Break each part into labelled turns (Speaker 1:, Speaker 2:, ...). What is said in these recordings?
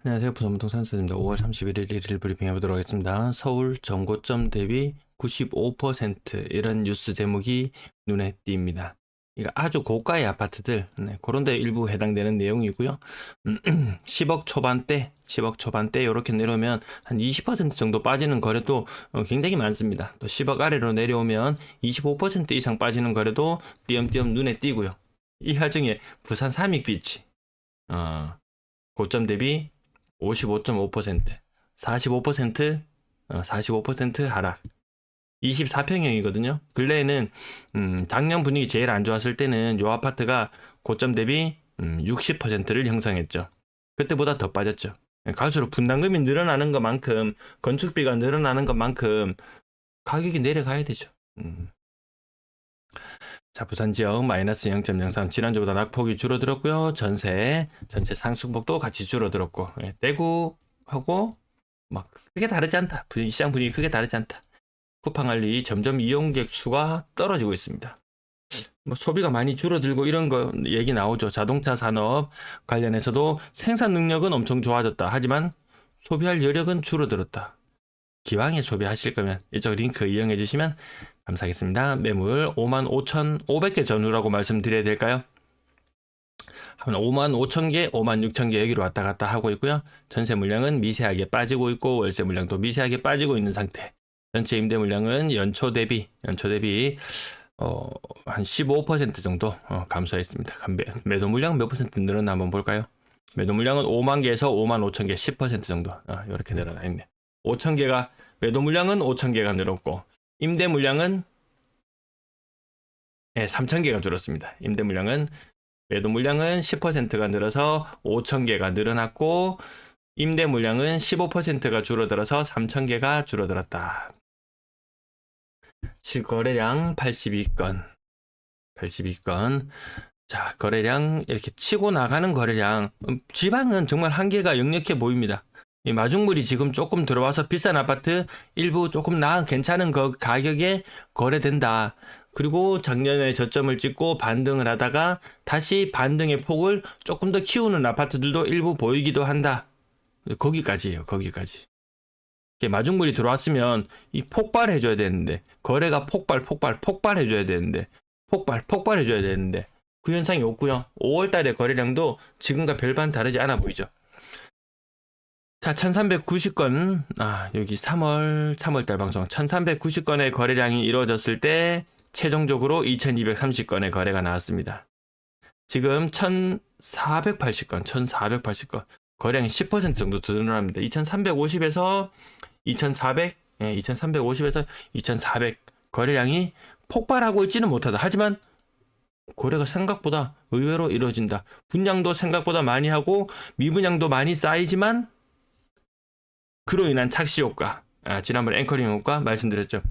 Speaker 1: 안녕하세요. 부산부동산 선생입니다. 5월 31일 일일 브리핑 해보도록 하겠습니다. 서울 정고점 대비 95% 이런 뉴스 제목이 눈에 띕니다. 이거 아주 고가의 아파트들, 그런 데 일부 해당되는 내용이고요. 10억 초반대 이렇게 내려오면 한 20% 정도 빠지는 거래도 굉장히 많습니다. 또 10억 아래로 내려오면 25% 이상 빠지는 거래도 띄엄띄엄 눈에 띄고요. 이 와중에 부산 삼익비치 고점 대비 55.5%, 45% 하락. 24평형이거든요. 근래에는 작년 분위기 제일 안 좋았을 때는 요 아파트가 고점 대비 60%를 형성했죠. 그때보다 더 빠졌죠. 갈수록 분담금이 늘어나는 것만큼, 건축비가 늘어나는 것만큼 가격이 내려가야 되죠. 자, 부산 지역 마이너스 0.03, 지난주보다 낙폭이 줄어들었고요. 전세 상승폭도 같이 줄어들었고, 대구하고 막 크게 다르지 않다. 시장 분위기 크게 다르지 않다. 쿠팡알리 점점 이용객 수가 떨어지고 있습니다. 뭐 소비가 많이 줄어들고 이런 거 얘기 나오죠. 자동차 산업 관련해서도 생산 능력은 엄청 좋아졌다. 하지만 소비할 여력은 줄어들었다. 기왕에 소비하실 거면 이쪽 링크 이용해 주시면 감사하겠습니다. 매물 55,500개 전후라고 말씀드려야 될까요? 한 55,000개, 56,000개 여기로 왔다 갔다 하고 있고요. 전세 물량은 미세하게 빠지고 있고 월세 물량도 미세하게 빠지고 있는 상태. 전체 임대 물량은 연초 대비 한 15% 정도 감소했습니다. 매도 물량 몇 퍼센트 늘었나 한번 볼까요? 매도 물량은 5만 개에서 5만 5천 개 10% 정도 이렇게 늘어나 있네. 5천 개가 매도 물량은 5천 개가 늘었고 임대 물량은 3천 개가 줄었습니다. 임대 물량은 매도 물량은 10%가 늘어서 5천 개가 늘어났고 임대 물량은 15%가 줄어들어서 3천 개가 줄어들었다. 실거래량 82건. 자, 거래량 이렇게 치고 나가는 거래량. 지방은 정말 한계가 역력해 보입니다. 이 마중물이 지금 조금 들어와서 비싼 아파트 일부 조금 괜찮은 가격에 거래된다. 그리고 작년에 저점을 찍고 반등을 하다가 다시 반등의 폭을 조금 더 키우는 아파트들도 일부 보이기도 한다. 거기까지예요. 거기까지. 마중물이 들어왔으면 이 폭발해줘야 되는데 거래가 폭발해줘야 되는데 폭발해줘야 되는데 그 현상이 없고요. 5월달의 거래량도 지금과 별반 다르지 않아 보이죠. 자, 1390건, 여기 3월달 방송 1390건의 거래량이 이루어졌을 때 최종적으로 2230건의 거래가 나왔습니다. 지금 1480건 거래량이 10% 정도 더 늘어납니다. 2350에서 2350에서 2400 거래량이 폭발하고 있지는 못하다. 하지만 거래가 생각보다 의외로 이루어진다. 분량도 생각보다 많이 하고 미분양도 많이 쌓이지만 그로 인한 착시 효과, 지난번에 앵커링 효과 말씀드렸죠.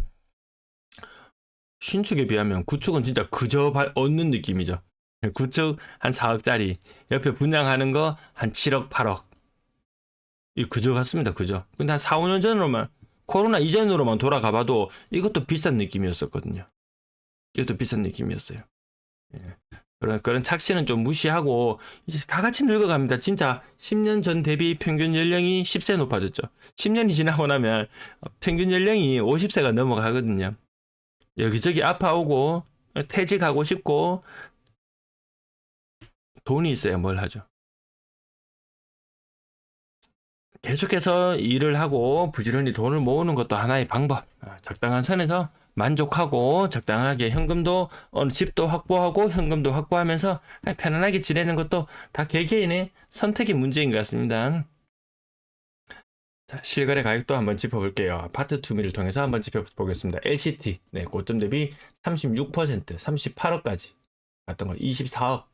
Speaker 1: 신축에 비하면 구축은 진짜 그저 얻는 느낌이죠. 구축 한 4억짜리, 옆에 분양하는 거 한 7억, 8억. 이 그저 같습니다. 그저. 근데 한 4, 5년 전으로만, 코로나 이전으로만 돌아가봐도 이것도 비싼 느낌이었었거든요. 이것도 비싼 느낌이었어요. 그런 착시는 좀 무시하고 이제 다 같이 늙어갑니다. 진짜 10년 전 대비 평균 연령이 10세 높아졌죠. 10년이 지나고 나면 평균 연령이 50세가 넘어가거든요. 여기저기 아파오고 퇴직하고 싶고 돈이 있어야 뭘 하죠. 계속해서 일을 하고 부지런히 돈을 모으는 것도 하나의 방법. 적당한 선에서 만족하고 적당하게 현금도 집도 확보하고 현금도 확보하면서 편안하게 지내는 것도 다 개개인의 선택의 문제인 것 같습니다. 자, 실거래 가격도 한번 짚어볼게요. 아파트 투미를 통해서 한번 짚어보겠습니다. LCT 고점 대비 36%, 38억까지 갔던 거 24억.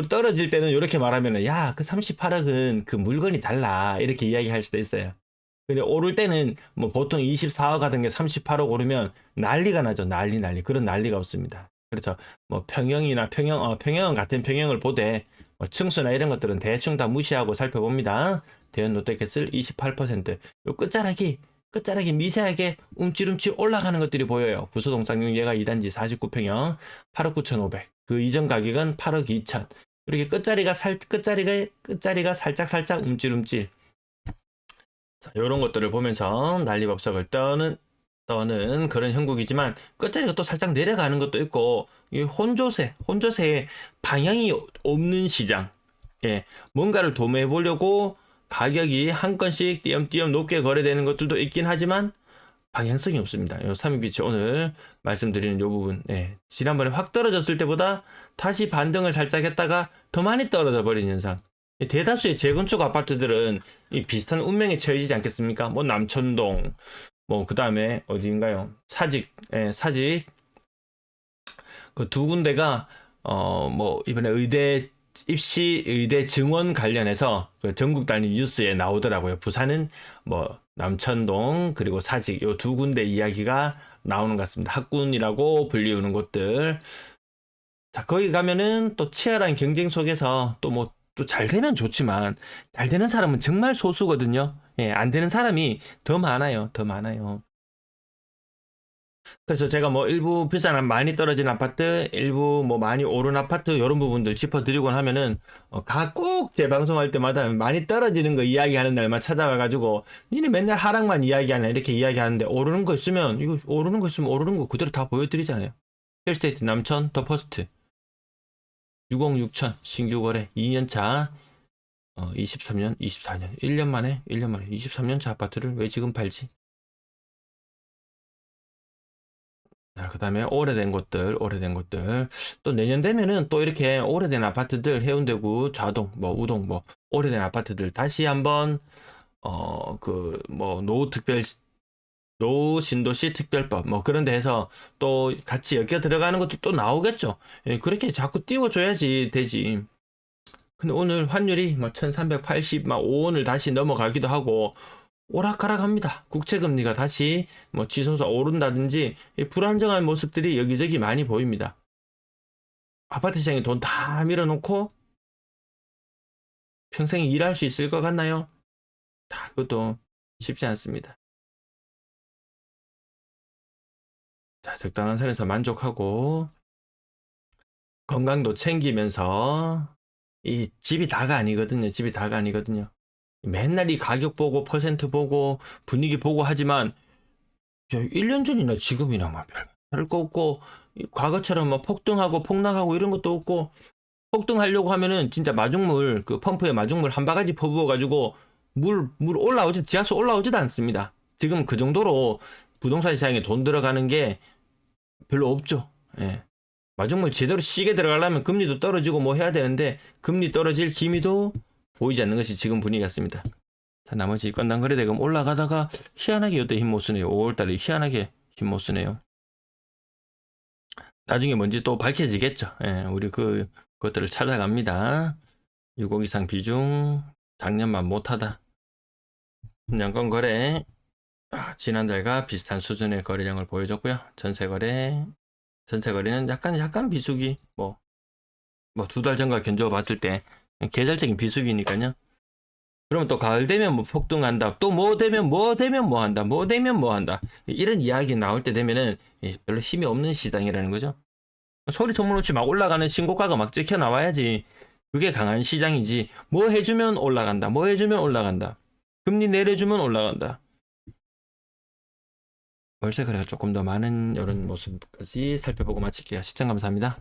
Speaker 1: 떨어질 때는 이렇게 말하면은 야, 그 38억은 그 물건이 달라 이렇게 이야기할 수도 있어요. 근데 오를 때는 뭐 보통 24억 하던 게 38억 오르면 난리가 나죠. 난리. 그런 난리가 없습니다. 그렇죠. 뭐 평형은 같은 평형을 보되 뭐 층수나 이런 것들은 대충 다 무시하고 살펴봅니다. 대연 롯데캐슬 28%. 요 끝자락이 미세하게 움찔움찔 올라가는 것들이 보여요. 구소동 쌍용예가 2단지 49평형 8억 9,500. 그 이전 가격은 8억 2천. 이렇게 끝자리가 살짝 움찔움찔. 자, 요런 것들을 보면서 난리법석을 떠는 그런 형국이지만 끝자리가 또 살짝 내려가는 것도 있고, 이 혼조세의 방향이 없는 시장. 예, 뭔가를 도매해 보려고 가격이 한 건씩 띄엄띄엄 높게 거래되는 것들도 있긴 하지만 방향성이 없습니다. 요 삼육비치 오늘 말씀드리는 요 부분, 예, 지난번에 확 떨어졌을 때보다 다시 반등을 살짝 했다가 더 많이 떨어져 버린 현상. 대다수의 재건축 아파트들은 이 비슷한 운명에 처해지지 않겠습니까? 뭐 남천동, 뭐 그 다음에 어디인가요? 사직, 예, 사직 그 두 군데가 뭐 이번에 의대 증원 관련해서 그 전국 단위 뉴스에 나오더라고요. 부산은 뭐 남천동 그리고 사직 요 두 군데 이야기가 나오는 것 같습니다. 학군이라고 불리우는 곳들. 자, 거기 가면은 또 치열한 경쟁 속에서 또 뭐 또 잘 되면 좋지만 잘 되는 사람은 정말 소수거든요. 예, 안 되는 사람이 더 많아요. 더 많아요. 그래서 제가 뭐 일부 비싼 많이 떨어진 아파트, 일부 뭐 많이 오른 아파트 이런 부분들 짚어드리곤 하면은 꼭 제 방송할 때마다 많이 떨어지는 거 이야기하는 날만 찾아와가지고 니네 맨날 하락만 이야기하나 이렇게 이야기하는데 오르는 거 있으면 이거 오르는 거 있으면 오르는 거 그대로 다 보여드리잖아요. 힐스테이트 남천 더 퍼스트 60 6천 신규 거래 2년차 23년 24년 1년 만에 23년차 아파트를 왜 지금 팔지? 자, 그 다음에 오래된 곳들. 또 내년 되면은 또 이렇게 오래된 아파트들, 해운대구, 좌동, 뭐, 우동, 뭐, 오래된 아파트들 다시 한번, 노신도시 특별법, 뭐, 그런 데에서 또 같이 엮여 들어가는 것도 또 나오겠죠. 예, 그렇게 자꾸 띄워줘야지 되지. 근데 오늘 환율이 뭐, 1380, 막 5원을 다시 넘어가기도 하고, 오락가락합니다. 국채금리가 다시 뭐 치솟아 오른다든지 불안정한 모습들이 여기저기 많이 보입니다. 아파트 시장에 돈 다 밀어놓고 평생 일할 수 있을 것 같나요? 다 그것도 쉽지 않습니다. 자, 적당한 선에서 만족하고 건강도 챙기면서 이 집이 다가 아니거든요. 맨날 이 가격 보고 퍼센트 보고 분위기 보고 하지만 1년 전이나 지금이나 뭐 별거 없고 과거처럼 뭐 폭등하고 폭락하고 이런 것도 없고 폭등하려고 하면은 진짜 마중물 그 펌프에 마중물 한 바가지 퍼부어 가지고 물 올라오지 지하수 올라오지도 않습니다. 지금 그 정도로 부동산 시장에 돈 들어가는 게 별로 없죠. 예. 마중물 제대로 시게 들어가려면 금리도 떨어지고 뭐 해야 되는데 금리 떨어질 기미도 보이지 않는 것이 지금 분위기 같습니다. 자, 나머지 건당 거래대금 올라가다가 희한하게 이때 힘 못 쓰네요. 5월달에 희한하게 힘 못 쓰네요. 나중에 뭔지 또 밝혀지겠죠. 예, 우리 그것들을 찾아갑니다. 6억 이상 비중 작년만 못하다. 분양권 거래 지난달과 비슷한 수준의 거래량을 보여줬고요. 전세 거래는 약간 비수기 뭐 2달 전과 견주어 봤을 때 계절적인 비수기니까요. 그러면 또 가을 되면 뭐 폭등한다. 또 뭐 되면 뭐 한다. 이런 이야기 나올 때 되면은 별로 힘이 없는 시장이라는 거죠. 소리 터무놓지 막 올라가는 신고가가 막 찍혀 나와야지. 그게 강한 시장이지. 뭐 해주면 올라간다. 금리 내려주면 올라간다. 월세 거래가 조금 더 많은 이런 모습까지 살펴보고 마칠게요. 시청 감사합니다.